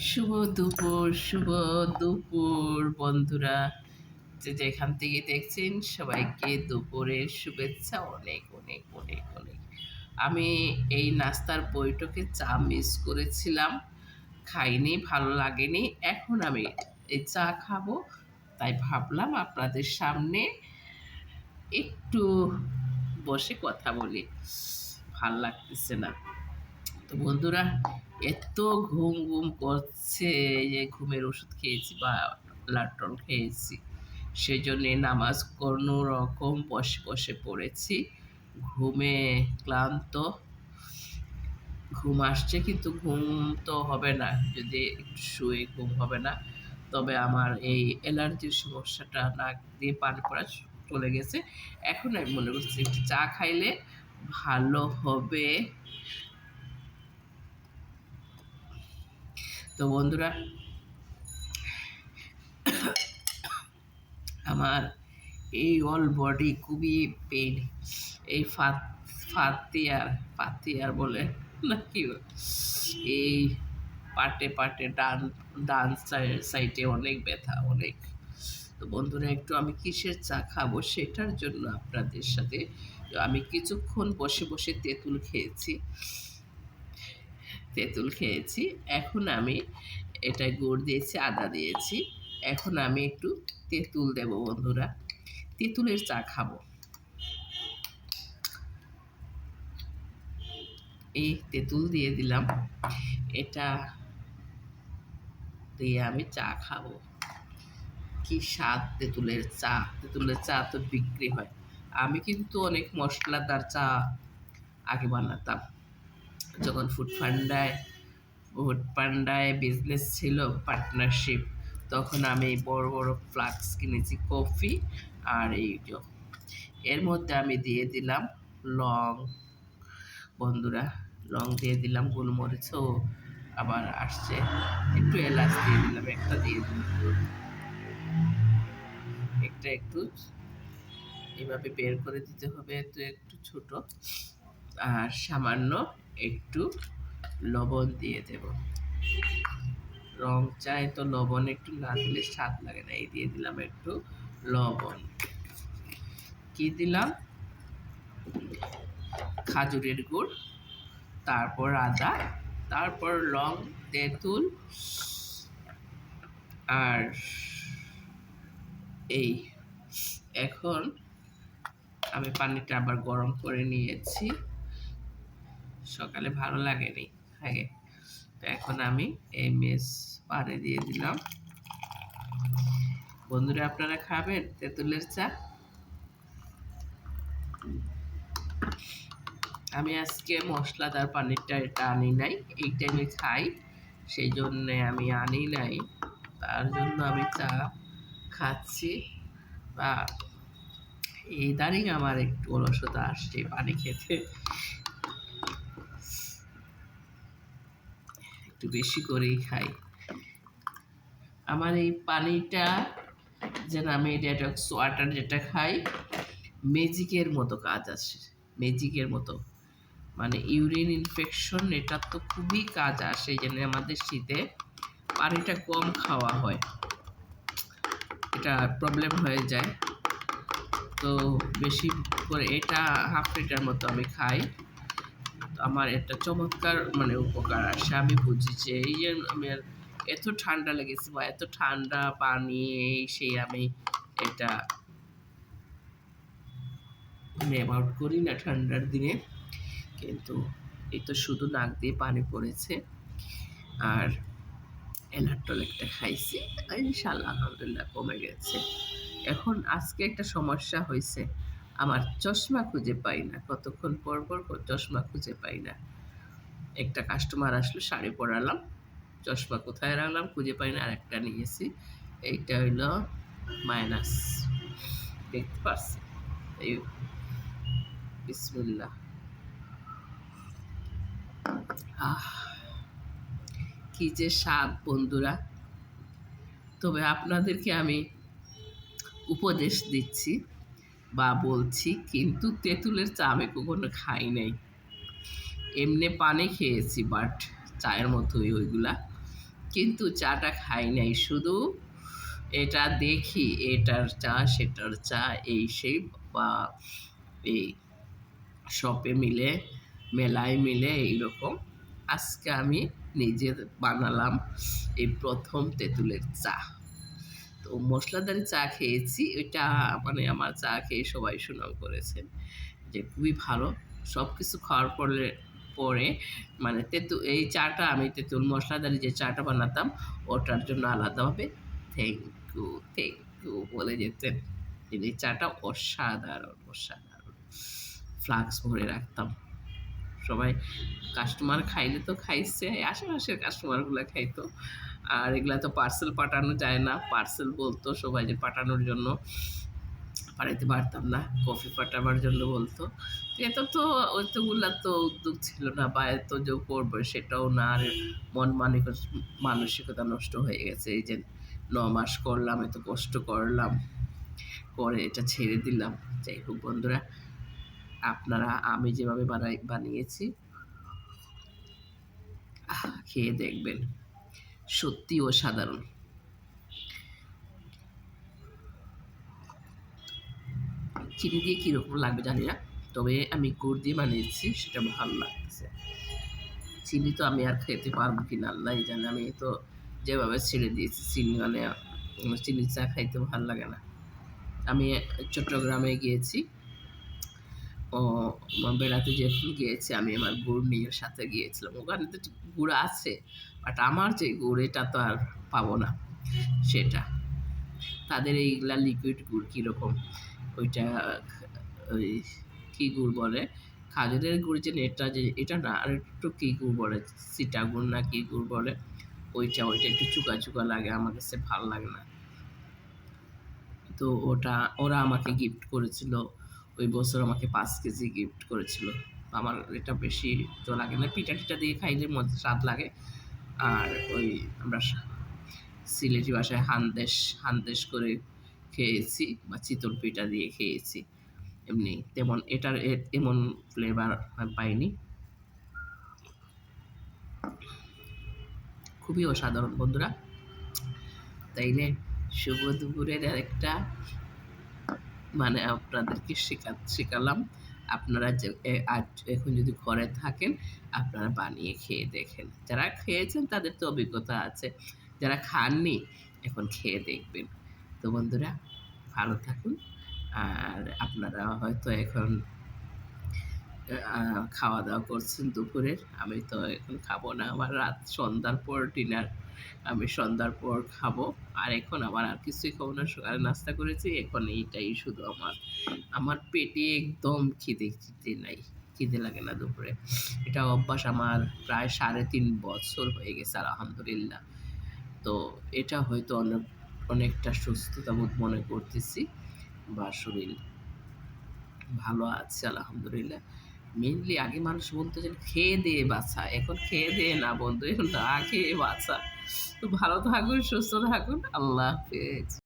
শুভ দুপুর বন্ধুরা, যে যেখান থেকে দেখছেন সবাইকে দুপুরের শুভেচ্ছা অনেক অনেক অনেক অনেক। আমি এই নাস্তার বইটাকে চা মিস করেছিলাম, খাইনি, ভালো লাগেনি। এখন আমি এই চা খাবো, তাই ভাবলাম আপনাদের সামনে একটু বসে কথা বলি, ভাল লাগতেছে না। তো বন্ধুরা, এত ঘুম ঘুম করছে যে ঘুমের ওষুধ খেয়েছি বা লাটন খেয়েছি, সেজন্যে নামাজ কোনো রকম বসে বসে পড়েছি। ঘুমে ক্লান্ত, ঘুম আসছে কিন্তু ঘুম তো হবে না, যদি একটু শুয়ে ঘুম হবে না। তবে আমার এই অ্যালার্জির সমস্যাটা, নাক দিয়ে পানি পড়া চলে গেছে। এখন আমি মনে করছি একটু চা খাইলে ভালো হবে। তো বন্ধুরা, আমার এই অল বডি খুবই পেইন। এই ফাতিয়ার বলে নাকি, এই পাটে ডান ডান সাইডে অনেক ব্যথা, অনেক। তো বন্ধুরা, একটু আমি কিসের চা খাবো সেটার জন্য আপনাদের সাথে আমি কিছুক্ষণ বসে বসে তেঁতুল খেয়েছি। এখন আমি এটা গুড় দিয়েছি, আদা দিয়েছি। এখন আমি একটু তেঁতুল দেব বন্ধুরা, তেঁতুলের চা খাবো। এই তেঁতুল দিয়ে দিলাম, এটা দিয়ে আমি চা খাবো। কি স্বাদ তেঁতুলের চা! তেঁতুলের চা তো বিক্রি হয়। আমি কিন্তু অনেক মশলাদার চা আগে বানাতাম, যখন ফুড পান্ডায় বিজনেস ছিল, পার্টনারশিপ, তখন আমি বড় বড় ফ্লাক্স কিনেছি কফি। আর এই এর মধ্যে আমি দিয়ে দিলাম লং, বন্ধুরা, লং দিয়ে দিলাম, গোলমরিচও আবার আসছে, একটু এলাচ দিয়ে দিলাম, একটু এভাবে বের করে দিতে হবে, তো একটু ছোট। আর সামান্য একটু লবণ দিয়ে দেব। রং চাই তো লবণ একটু না দিলে স্বাদ লাগে না। এই দিয়ে দিলাম একটু লবণ। কি দিলাম? খাজুরের গুড়, তারপর আদা, তারপর লং, তেঁতুল, আর এই। এখন আমি পানিটা আবার গরম করে নিয়েছি, সকালে ভালো লাগেনি আগে। তো এখন আমি এই পানি দিয়ে দিলাম। বন্ধুরা, আপনারা খাবেন তেঁতুলের চা? আমি আজকে মশলাদার পানিটা এটা আনি নাই, এইটা আমি খাই, সেই জন্যে আমি আনি নাই। তার জন্য আমি চা খাচ্ছি। বা ইদানিং আমার একটু অলসতা আসছে পানি খেতে, একটু বেশি করেই খাই। আমার এই পানিটা, যেন আমি ডেটক্স ওয়াটার যেটা খাই, ম্যাজিকের মতো কাজ আসে, ম্যাজিকের মতো। মানে ইউরিন ইনফেকশন, এটা তো খুবই কাজ আসে। এই জন্য আমাদের শীতে পানিটা কম খাওয়া হয়, এটা প্রবলেম হয়ে যায়। তো বেশি করে এটা হাফ লিটার মতো আমি খাই। আমার এটা চমৎকার মানে উপকার আসে। আমি বুঝি যে এই যে আমার এত ঠান্ডা লেগেছে বা এত ঠান্ডা পানি, এই সেই, আমি এটা অ্যাভয়েড করি না ঠান্ডার দিনে। কিন্তু এই তো শুধু নাক দিয়ে পানি পড়েছে, আর এলাট্রল একটা খাইছি, ইনশাল্লাহ আলহামদুলিল্লাহ কমে গেছে। এখন আজকে একটা সমস্যা হয়েছে, আমার চশমা খুঁজে পাই না, কতক্ষণ পর পর চশমা খুঁজে পাই না। একটা কাস্টমার আসলো, শাড়ি পরালাম, চশমা কোথায় রাখলাম খুঁজে পাই না, আর একটা নিয়েছি, এইটা হইলো মাইনাস, দেখতে পারছি। এই বিসমিল্লাহ, কি যে স্বাদ বন্ধুরা! তবে আপনাদেরকে আমি উপদেশ দিচ্ছি বা বলছি, কিন্তু তেঁতুলের চা আমি কখনো খাই নাই। এমনি পানি খেয়েছি, বাট চায়ের মতোই ওইগুলা। কিন্তু চাটা খাই নাই। শুধু এটা দেখি এটার চা, সেটার চা, এই সেই বা এই শপে মিলে, মেলায় মিলে এইরকম। আজকে আমি নিজে বানালাম এই ১ম তেঁতুলের চা। তো মসলাদারি চা খেয়েছি। ওইটা মানে আমার চা খেয়ে সবাই সুনাম করেছেন যে খুবই ভালো। সবকিছু খাওয়ার পরে মানে এই চাটা আমি তেঁতুল মসলাদারি যে চাটা বানাতাম ওটার জন্য আলাদাভাবে থ্যাংক ইউ, থ্যাংক ইউ বলে যেতেন। কিন্তু এই চাটা অসাধারণ, অসাধারণ। ফ্লাস্ক ভরে রাখতাম। সবাই কাস্টমার খাইলে তো খাইছে, আশেপাশের কাস্টমারগুলা খাইতো। আর এগুলা তো পার্সেল পাঠানো যায় না। পার্সেল বলতো সবাই যে পাঠানোর জন্য, পাঠাইতে পারতাম না। কফি পাঠাবার জন্য বলতো। তো ওইতগুলা তো উদ্যোগ ছিল না বা এত যে করবো সেটাও না। আর মানসিকতা নষ্ট হয়ে গেছে। এই যে ৯ মাস করলাম, এত কষ্ট করলাম, করে এটা ছেড়ে দিলাম। যাই হোক বন্ধুরা, আপনারা আমি যেভাবে বানিয়েছি খেয়ে দেখবেন। সত্যি অসাধারণ। চিনি দিয়ে কীরকম লাগবে জানি না, তবে আমি গুড় দিয়ে বানিয়েছি, সেটা ভালো লাগতেছে। চিনি তো আমি আর খেতে পারবো কিনা আল্লাহই জানে। আমি তো যেভাবে ছেড়ে দিয়েছি চিনি, মানে চিনির চা খাইতে ভালো লাগে না। আমি চট্টগ্রামে গিয়েছি, ও বেড়াতে যেদিন গিয়েছি আমি আমার গুড় নিয়ে সাথে গিয়েছিলাম। ওখানে তো গুড় আছে, বাট আমার যে গুড় এটা তো আর পাবো না সেটা। তাদের এইগুলা লিকুইড গুড় কীরকম, ওইটা ওই কী গুড় বলে, খাজুরের গুড় যে এটা, যে এটা না, আর একটু কী গুড় বলে, সিটা গুড় না কী গুড় বলে, ওইটা একটু চুকা চুকা লাগে, আমার কাছে ভালো লাগে না। তো ওরা আমাকে গিফট করেছিল। ওই বছর আমাকে ৫ কেজি গিফট করেছিল। আমার এটা বেশি তো লাগে না। পিঠা-টিঠা দিয়ে খাইলে মধ্যে স্বাদ লাগে। আর ওই আমরা সিলেটি ভাষায় হানদেশ করে খেয়েছি বা চিতল পিঠা দিয়ে খেয়েছি। এমনি তেমন এটার এমন ফ্লেভার পাইনি। খুবই অসাধারণ বন্ধুরা। তাইলে শুভ দুপুরের আরেকটা মানে আপনাদেরকে শেখালাম। আপনারা যে এখন যদি ঘরে থাকেন, আপনারা বানিয়ে খেয়ে দেখেন। যারা খেয়েছেন তাদের তো অভিজ্ঞতা আছে। যারা খাননি এখন খেয়ে দেখবেন। তো বন্ধুরা ভালো থাকুন। আর আপনারা হয়তো এখন খাওয়া-দাওয়া করছেন দুপুরের। আমি তো এখন খাবো না। আমার সন্ধ্যার পর ডিনার। আমি সন্ধ্যার পর খাবো। আর এখন আমার আর কিছুই খাবো না। সকালে নাস্তা করেছি। এখন এইটাই শুধু আমার পেটে একদম খিদে নাই। খিদে লাগে না দুপুরে। এটা অভ্যাস আমার প্রায় ৩.৫ বছর হয়ে গেছে আলহামদুলিল্লাহ। তো এটা হয়তো অনেকটা সুস্থতা বোধ মনে করতেছি বা শরীর ভালো আছে আলহামদুলিল্লাহ। মেইনলি আগে মানুষ বলতো যে খেয়ে দিয়ে বাঁচা। এখন খেয়ে দিয়ে না বন্ধু, এখন না খেয়ে বাঁচা। তো ভালো থাকুন, সুস্থ থাকুন। আল্লাহ হাফেজ।